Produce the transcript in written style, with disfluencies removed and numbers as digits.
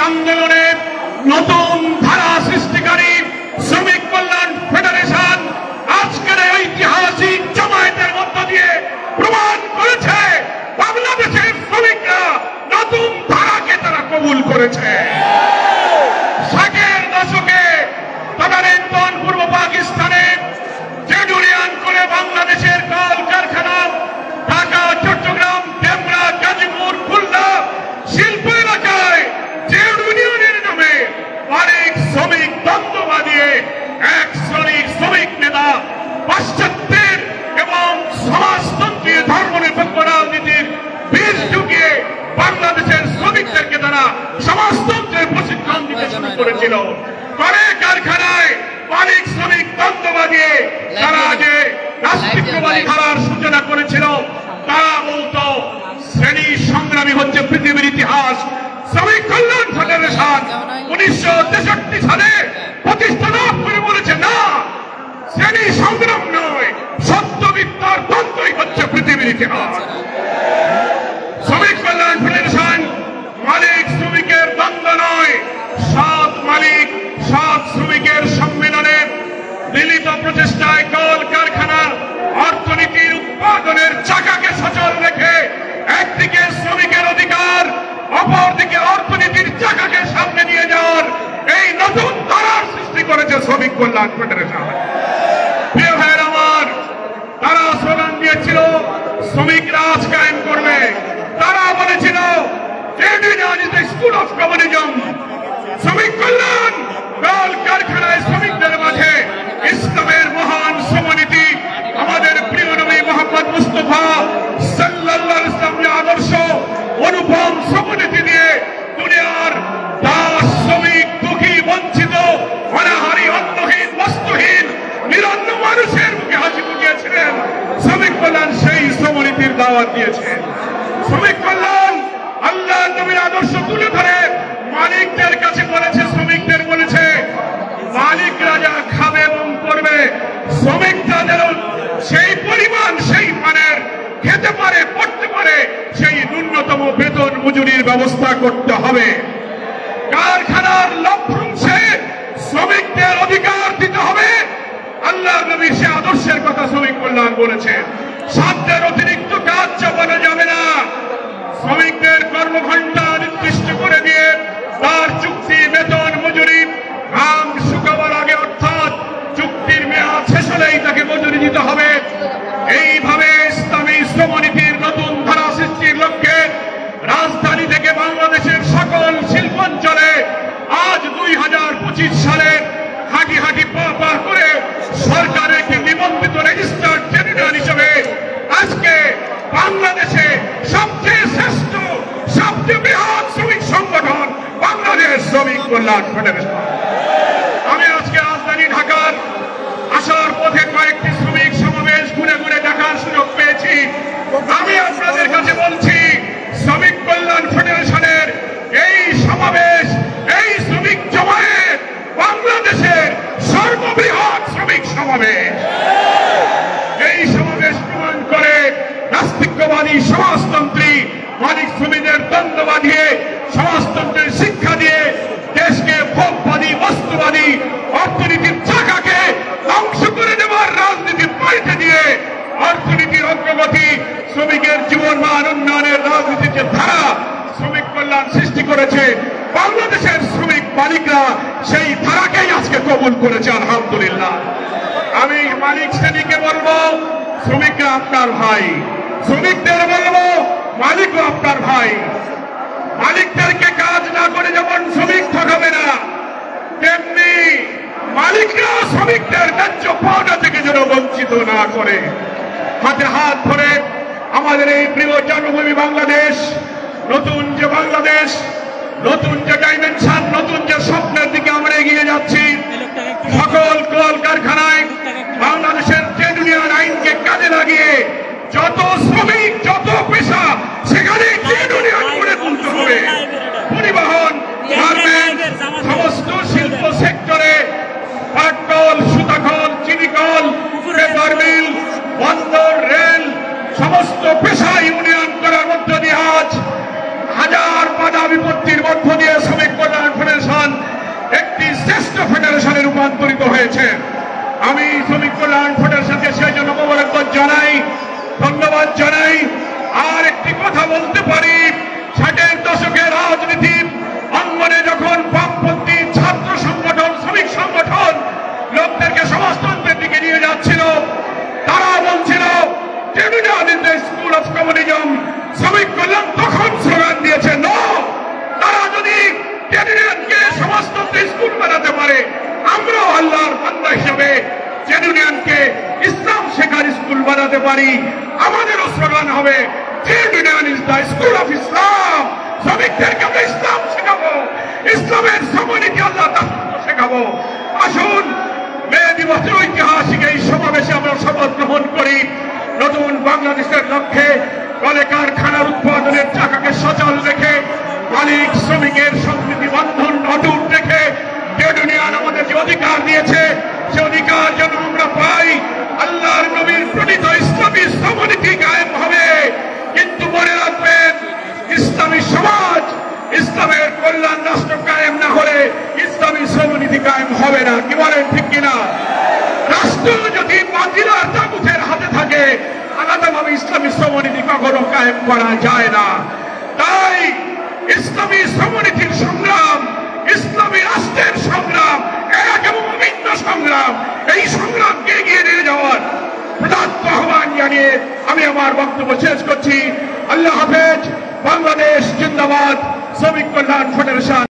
আন্দোলনে নতুন ধারা সৃষ্টিকারী শ্রমিক কল্যাণ ফেডারেশন আজকের ঐতিহাসিক জামায়াতের মধ্য দিয়ে প্রমাণ করেছে বাংলাদেশের শ্রমিকরা নতুন ধারাকে তারা কবুল করেছে। ষাটের দশকে তদানীন্তন পূর্ব পাকিস্তানে ট্রেড ইউনিয়ন করে বাংলাদেশের কল কারখানা ঢাকা, চট্টগ্রাম, ডেমরা, গাজীপুর, খুলনা শিল্প এলাকায় ট্রেড ইউনিয়নের নামে মালিক শ্রমিক দ্বন্দ্ব বাঁধিয়ে এক শ্রমিক নেতা পাশ্চাত্যের এবং সমাজতন্ত্রী ধর্মনিরপেক্ষ রাজনীতির বীজ ঢুকিয়ে বাংলাদেশের শ্রমিকদেরকে তারা সমাজতন্ত্রের প্রশিক্ষণ দিতে শুরু করেছিল। পরে কারখানায় মালিক শ্রমিক দ্বন্দ্ব বাঁধিয়ে তারা যে রাষ্ট্রীয়বাদী ধারার সূচনা করেছিল, তারা বলতো শ্রেণী সংগ্রামী হচ্ছে পৃথিবীর ইতিহাস। শ্রমিক কল্যাণ ফেডারেশন 1963 সালে প্রতিষ্ঠা করে বলেছে, না, শ্রেণী সংগ্রাম নয়, সত্যবিদ্যার দ্বন্দ্বই হচ্ছে পৃথিবীর ইতিহাস। শ্রমিক কল্যাণ ফেডারেশন মালিক শ্রমিকের দ্বন্দ্ব নয়, সৎ মালিক সৎ শ্রমিকের সম্মেলনের মিলিত প্রচেষ্টায় কল কারখানা অর্থনীতির উৎপাদনের চাকাকে সচল রেখে একদিকে শ্রমিকের অধিকার, অপরদিকে অর্থনীতির চাকাকে সামনে নিয়ে যাওয়ার এই নতুন ধারার সৃষ্টি করেছে শ্রমিক কল্যাণ ফেডারেশন। প্রিয় ভাইয়ের আমার, তারা স্লোগান দিয়েছিল শ্রমিক রাজ কায়েম করবে। তারা বলেছিল trade union is the school of communism. শ্রমিক কল্যাণ কল কারখানায় শ্রমিকদের মাঝে ইসলামের মহান শ্রমনীতি, আমাদের প্রিয় নবী মুহাম্মদ মুস্তাফা সাল্লাল্লাহু আলাইহি ওয়াসাল্লামের আদর্শ অনুপম শ্রমনীতি দিয়ে দুনিয়ার দাস, শ্রমিক, দুঃখী, বঞ্চিত, অনাহারী, অন্নহীন, বস্ত্রহীন নিরন্ন মানুষের মুখে হাসি ফুটিয়েছিলেন। শ্রমিক কল্যাণ সেই শ্রমনীতির দাওয়াত দিয়েছে। শ্রমিক কল্যাণ আল্লাহ নবীর আদর্শ তুলে ধরে মালিকদের কাছে বলেছে, শ্রমিকদের বলেছে, মালিকরা যা খাবে এবং করবে শ্রমিকরা যেন সেই পরিমাণ, সেই মানের খেতে পারে, পড়তে পারে, সেই ন্যূনতম বেতন মজুরির ব্যবস্থা করতে হবে। কারখানার লভ্যাংশে শ্রমিকদের অধিকার দিতে হবে। আল্লাহ নবী সে আদর্শের কথা শ্রমিক কল্যাণ বলেছে। সাধ্যের অতিরিক্ত কাজ চাপানো যাবে না। শ্রমিকদের কর্মঘণ্টা নির্দিষ্ট করে দিয়ে তার চুক্তি, বেতন, মজুরি ঘাম শুকাবার আগে, অর্থাৎ চুক্তির মেয়াদ শেষ হলেই তাকে মজুরি দিতে হবে। এইভাবে ইসলামী শ্রমনীতির নতুন ধারা সৃষ্টির লক্ষ্যে রাজধানী থেকে বাংলাদেশের সকল শিল্পাঞ্চলে আজ 2025 সালে হাঁটি হাঁটি পা পা করে সরকারের একটি নিবন্ধিত রেজিস্টার্ড ট্রেড ইউনিয়ন হিসেবে আজকে বাংলাদেশে সবচেয়ে শ্রেষ্ঠ, সবচেয়ে বৃহৎ শ্রমিক সংগঠন বাংলাদেশ শ্রমিক কল্যাণ ফেডারেশন। আমি আজকে রাজধানী ঢাকার আসার পথে কয়েকটি শ্রমিক সমাবেশ ঘুরে ঘুরে দেখার সুযোগ পেয়েছি। আমি আপনাদের কাছে বলছি, শ্রমিক কল্যাণ ফেডারেশনের এই সমাবেশ, এই শ্রমিক জমায়েত বাংলাদেশের সর্ববৃহৎ শ্রমিক সমাবেশ। এই সমাবেশ প্রমাণ করে নাস্তিক্যবাদী সমাজতন্ত্রী মালিক শ্রমিকদের দ্বন্দ্ব বাঁধিয়ে সমাজতন্ত্রের শিক্ষা দিয়ে দেশকে ভোগবাদী, বস্তুবাদী অর্থনীতির চাকাকে ধ্বংস করে দেওয়ার রাজনীতি পাল্টে দিয়ে অর্থনীতির অগ্রগতি, শ্রমিকের জীবনমান উন্নয়নের রাজনীতির যে ধারা শ্রমিক কল্যাণ সৃষ্টি করেছে, বাংলাদেশের শ্রমিক মালিকরা সেই ধারাকেই আজকে কবুল করেছে, আলহামদুলিল্লাহ। আমি মালিক শ্রেণীকে বলবো, শ্রমিকরা আপনার ভাই। শ্রমিকদের বলবো, মালিকও আপনার ভাই। মালিকদেরকে কাজ না করে যেমন শ্রমিক ঠকাবে না, তেমনি মালিকরা শ্রমিকদের ন্যায্য পাওনা থেকে যেন বঞ্চিত না করে। হাতে হাত ধরে আমাদের এই প্রিয় জন্মভূমি বাংলাদেশ, নতুন যে বাংলাদেশ, নতুন যে ডাইমেনশন, নতুন যে স্বপ্নের দিকে আমরা এগিয়ে যাচ্ছি, সকল কল কারখানায় বাংলাদেশের ট্রেড ইউনিয়ন আইনকে কাজে লাগিয়ে যত শ্রমিক, যত পেশা, সেখানে ট্রেড ইউনিয়ন করে তুলতে হবে। পরিবহন, গার্মেন্টস, সমস্ত শিল্প সেক্টরে পাটকল, সুতাকল, চিনিকল, পেপার মিল, বন্দর, রেল, সমস্ত পেশা ইউনিয়ন করার মধ্য দিয়ে আজ হাজার বাধা বিপত্তির মধ্য দিয়ে শ্রমিক কল্যাণ কল্যাণ ফেডারেশনকে সেই জন্য মোবারকবাদ জানাই, ধন্যবাদ জানাই। আর একটি কথা বলতে পারি, 60-এর দশকের রাজনীতির অঙ্গনে যখন বামপন্থী ছাত্র সংগঠন, শ্রমিক সংগঠন লোকদেরকে সমাজতন্ত্রের দিকে নিয়ে যাচ্ছিল, তারা বলছিল trade union is the school of communism. শ্রমিক কল্যাণ তখন স্লোগান দিয়েছে নো, তারা যদি ট্রেড ইউনিয়নকে সমাজতন্ত্রের স্কুল বানাতে পারে, আমরাও আল্লাহর বান্দা হিসেবে ট্রেড ইউনিয়নকে ইসলাম শেখার স্কুল বানাতে পারি। আমাদেরও স্লোগান হবে trade union is the school of Islam. শ্রমিকদেরকে আমরা ইসলাম শেখাবো, ইসলামের সমনীতি আল্লাহ শেখাবো। আসুন মে দিবসের ঐতিহাসিক এই সমাবেশে আমরা শপথ গ্রহণ করি, নতুন বাংলাদেশের লক্ষ্যে কলে কারখানার উৎপাদনের চাকাকে সচল রেখে, মালিক শ্রমিকের সম্প্রীতি বন্ধন অটুট রেখে ট্রেড ইউনিয়ন আমাদের যে অধিকার দিয়েছে, সে অধিকার যেন আমরা পাই। আল্লাহর নবীর প্রণীত ইসলামী সমনীতি কায়েম হবে, কিন্তু মনে রাখবেন ইসলামী সমাজ, ইসলামের কল্যাণ রাষ্ট্র কায়েম না হলে ইসলামী সমনীতি কায়েম হবে না। কি বলেন, ঠিক কিনা? রাষ্ট্র যদি বাতিল আর তাগুতের হাতে থাকে, আলাদাভাবে ইসলামী সমনীতি কখনো কায়েম করা যায় না। তাই ইসলামী সমনীতির সংগ্রাম, ইসলামী রাষ্ট্রের সংগ্রাম এক এবং অভিন্ন সংগ্রাম, এই সংগ্রামকে এগিয়ে নিয়ে যাওয়ার প্রদত্ত আহ্বান জানিয়ে আমি আমার বক্তব্য শেষ করছি। আল্লাহ হাফেজ। বাংলাদেশ জিন্দাবাদ। শ্রমিক কল্যাণ ফেডারেশন।